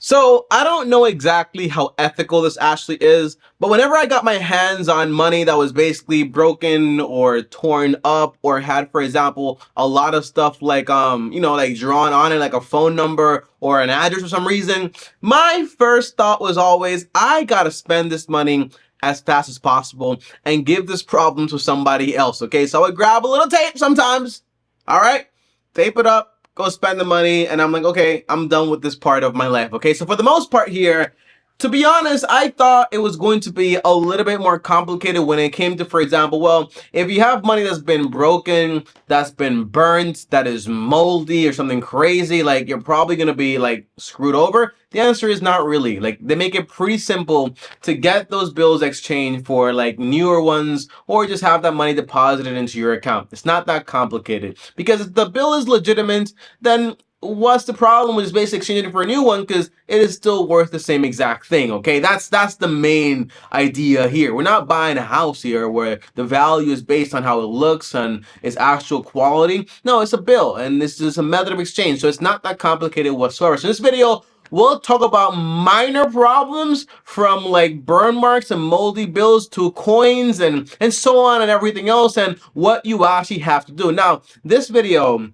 So I don't know exactly how ethical this actually is, but whenever I got my hands on money that was basically broken or torn up or had, for example, a lot of stuff like like drawn on it like a phone number or an address for some reason, my first thought was always I gotta spend this money as fast as possible and give this problem to somebody else. Okay, so I would grab a little tape sometimes. All right, tape it up, go spend the money, and I'm like, okay, I'm done with this part of my life. Okay, so for the most part here, to be honest, I thought it was going to be a little bit more complicated when it came to, for example, well, if you have money that's been broken, that's been burnt, that is moldy or something crazy, like you're probably going to be like screwed over. The answer is not really. Like they make it pretty simple to get those bills exchanged for like newer ones or just have that money deposited into your account. It's not that complicated because if the bill is legitimate, then what's the problem with just basically exchanging it for a new one because it is still worth the same exact thing. Okay, that's the main idea here. We're not buying a house here where the value is based on how it looks and its actual quality. No, it's a bill and this is a method of exchange, so it's not that complicated whatsoever. So in this video we'll talk about minor problems from like burn marks and moldy bills to coins and so on and everything else and what you actually have to do. Now this video,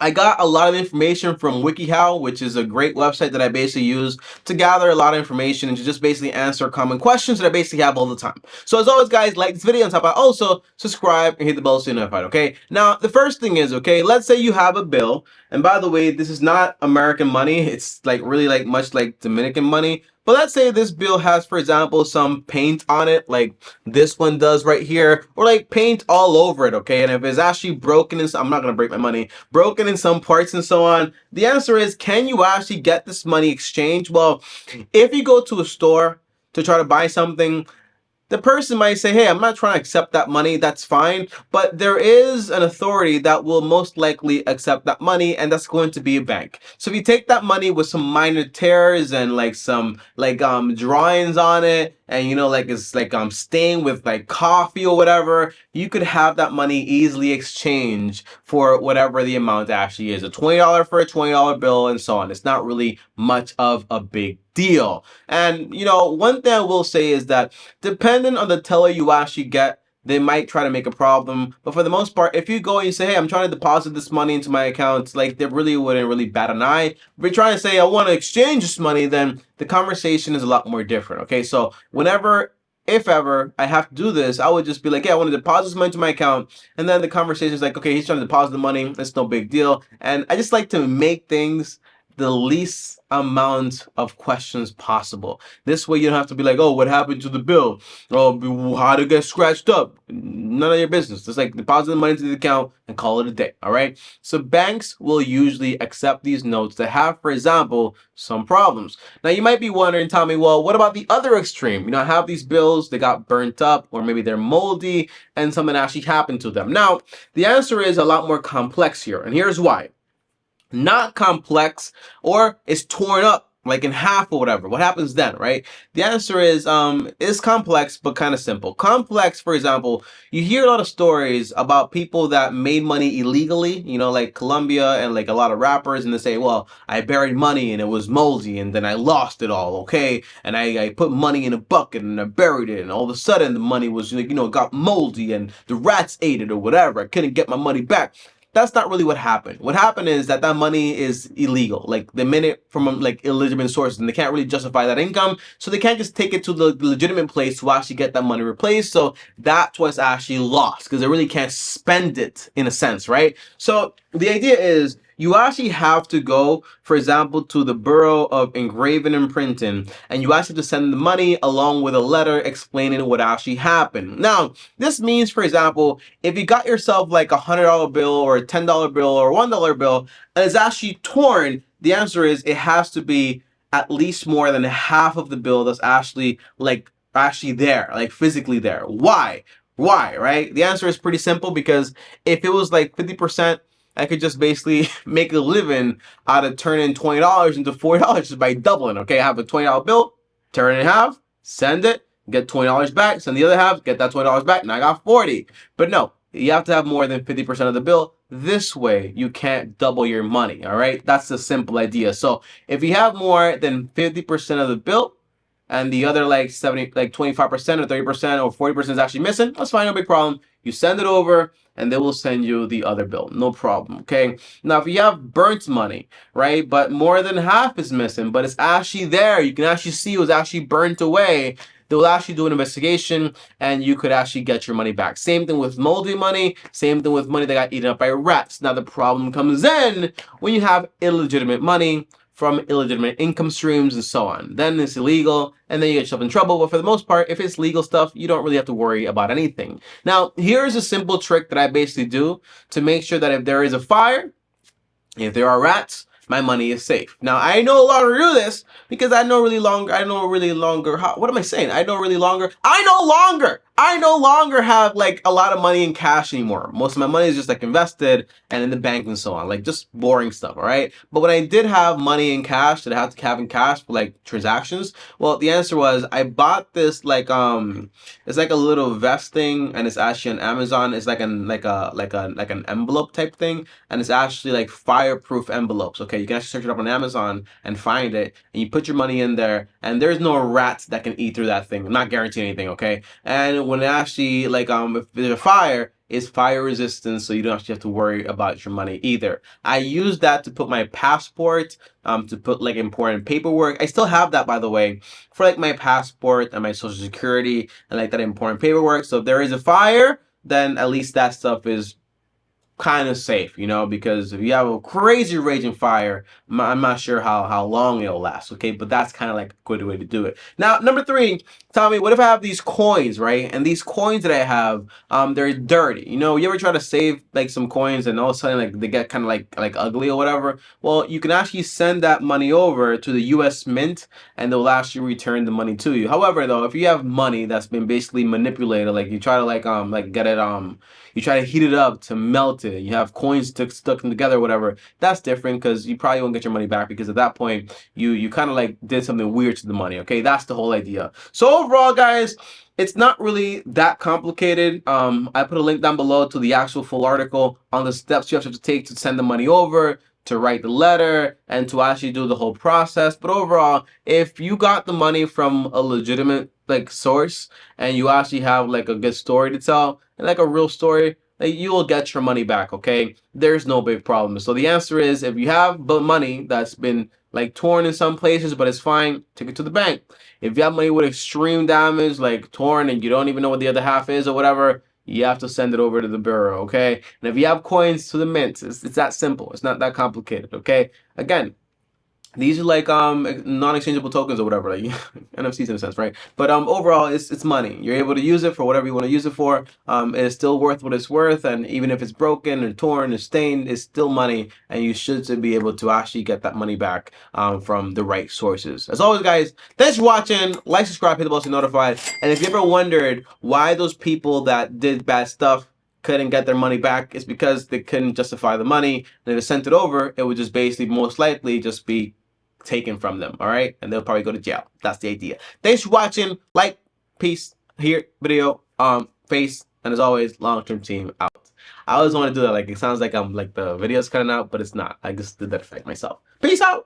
I got a lot of information from WikiHow, which is a great website that I basically use to gather a lot of information and to just basically answer common questions that I basically have all the time. So as always, guys, like this video on top, also subscribe and hit the bell so you're notified, okay? Now, the first thing is, okay, let's say you have a bill, and by the way, this is not American money. It's like really like much like Dominican money. But let's say this bill has, for example, some paint on it, like this one does right here, or like paint all over it, okay? And if it's actually broken, I'm not gonna break my money, broken in some parts and so on, the answer is, can you actually get this money exchanged? Well, if you go to a store to try to buy something, the person might say, hey, I'm not trying to accept that money, that's fine, but there is an authority that will most likely accept that money, and that's going to be a bank. So if you take that money with some minor tears and like some like drawings on it, and you know, like it's like stained with like coffee or whatever, you could have that money easily exchanged for whatever the amount actually is. A $20 for a $20 bill and so on. It's not really much of a big deal. And you know, one thing I will say is that depending on the teller you actually get, they might try to make a problem. But for the most part, if you go and you say, hey, I'm trying to deposit this money into my account, like they really wouldn't really bat an eye. If you're trying to say, I want to exchange this money, then the conversation is a lot more different. Okay, so whenever, if ever, I have to do this, I would just be like, yeah, I want to deposit this money into my account. And then the conversation is like, okay, he's trying to deposit the money. It's no big deal. And I just like to make things the least amount of questions possible. This way you don't have to be like, oh, what happened to the bill? Oh, how did it get scratched up? None of your business. Just like deposit the money into the account and call it a day, all right? So banks will usually accept these notes that have, for example, some problems. Now you might be wondering, Tommy, well, what about the other extreme? You know, I have these bills, they got burnt up, or maybe they're moldy and something actually happened to them. Now, the answer is a lot more complex here, and here's why. Not complex, or it's torn up like in half or whatever. What happens then, right? The answer is complex but kind of simple. Complex, for example, you hear a lot of stories about people that made money illegally, you know, like Colombia and like a lot of rappers, and they say, well, I buried money and it was moldy and then I lost it all, okay? And I put money in a bucket and I buried it, and all of a sudden the money was, you know, got moldy and the rats ate it or whatever. I couldn't get my money back. That's not really what happened. What happened is that money is illegal. Like they made it from like illegitimate sources, and they can't really justify that income, so they can't just take it to the legitimate place to actually get that money replaced. So that's what's actually lost, because they really can't spend it in a sense, right? So the idea is you actually have to go, for example, to the Bureau of Engraving and Printing, and you actually have to send the money along with a letter explaining what actually happened. Now, this means, for example, if you got yourself like a $100 bill or a $10 bill or a $1 bill, and it's actually torn, the answer is it has to be at least more than half of the bill that's actually there, like physically there. Why? Why, right? The answer is pretty simple, because if it was like 50%, I could just basically make a living out of turning $20 into $40 just by doubling, okay? I have a $20 bill, turn it in half, send it, get $20 back, send the other half, get that $20 back, now I got 40. But no, you have to have more than 50% of the bill This way, you can't double your money, all right? That's the simple idea. So if you have more than 50% of the bill, and the other like 25% or 30% or 40% is actually missing, that's fine, no big problem. You send it over and they will send you the other bill, no problem, okay? Now, if you have burnt money, right, but more than half is missing, but it's actually there, you can actually see it was actually burnt away, they'll actually do an investigation and you could actually get your money back. Same thing with moldy money, same thing with money that got eaten up by rats. Now, the problem comes in when you have illegitimate money from illegitimate income streams and so on. Then it's illegal, and then you get yourself in trouble. But for the most part, if it's legal stuff, you don't really have to worry about anything. Now, here's a simple trick that I basically do to make sure that if there is a fire, if there are rats, my money is safe. Now, I no longer do this because I no longer, what am I saying? I no longer have like a lot of money in cash anymore. Most of my money is just like invested and in the bank and so on, like just boring stuff, all right? But when I did have money in cash that I had to have in cash for like transactions, well, the answer was I bought this like, it's like a little vest thing and it's actually on Amazon. It's like an envelope type thing, and it's actually like fireproof envelopes. Okay, you can actually search it up on Amazon and find it, and you put your money in there, and there's no rats that can eat through that thing. I'm not guaranteeing anything, okay? And when it actually like if there's a fire, it's fire resistant, so you don't actually have to worry about your money either. I use that to put my passport, to put like important paperwork. I still have that, by the way, for like my passport and my social security and like that important paperwork. So if there is a fire, then at least that stuff is kind of safe, you know, because if you have a crazy raging fire, I'm not sure how long it'll last, okay? But that's kind of like a good way to do it. Now, number 3, Tommy, what if I have these coins, right? And these coins that I have, they're dirty. You know, you ever try to save like some coins and all of a sudden like they get kind of like ugly or whatever? Well, you can actually send that money over to the US Mint and they'll actually return the money to you. However, though, if you have money that's been basically manipulated, like you try to like get it you try to heat it up to melt it, you have coins stuck together or whatever, that's different because you probably won't get your money back because at that point you kind of like did something weird to the money, okay? That's the whole idea. So overall, guys, it's not really that complicated. I put a link down below to the actual full article on the steps you have to take to send the money over, to write the letter, and to actually do the whole process. But overall, if you got the money from a legitimate like source and you actually have like a good story to tell and like a real story, like, you will get your money back, okay? There's no big problem. So the answer is, if you have money that's been like torn in some places but it's fine, take it to the bank. If you have money with extreme damage, like torn and you don't even know what the other half is or whatever, you have to send it over to the bureau, okay? And if you have coins, to the mint. It's that simple. It's not that complicated, okay? Again, these are like non-exchangeable tokens or whatever, like NFTs in a sense, right? But overall, it's money. You're able to use it for whatever you want to use it for. It's still worth what it's worth, and even if it's broken or torn or stained, it's still money, and you should be able to actually get that money back from the right sources. As always, guys, thanks for watching. Like, subscribe, hit the bell to be notified. And if you ever wondered why those people that did bad stuff couldn't get their money back, it's because they couldn't justify the money. And if they sent it over, it would just basically most likely just be taken from them, all right? And they'll probably go to jail. That's the idea. Thanks for watching. Like, peace, here, video, face, and as always, long-term team out. I always want to do that. Like, it sounds like I'm like the video's cutting out, but it's not. I just did that effect myself. Peace out.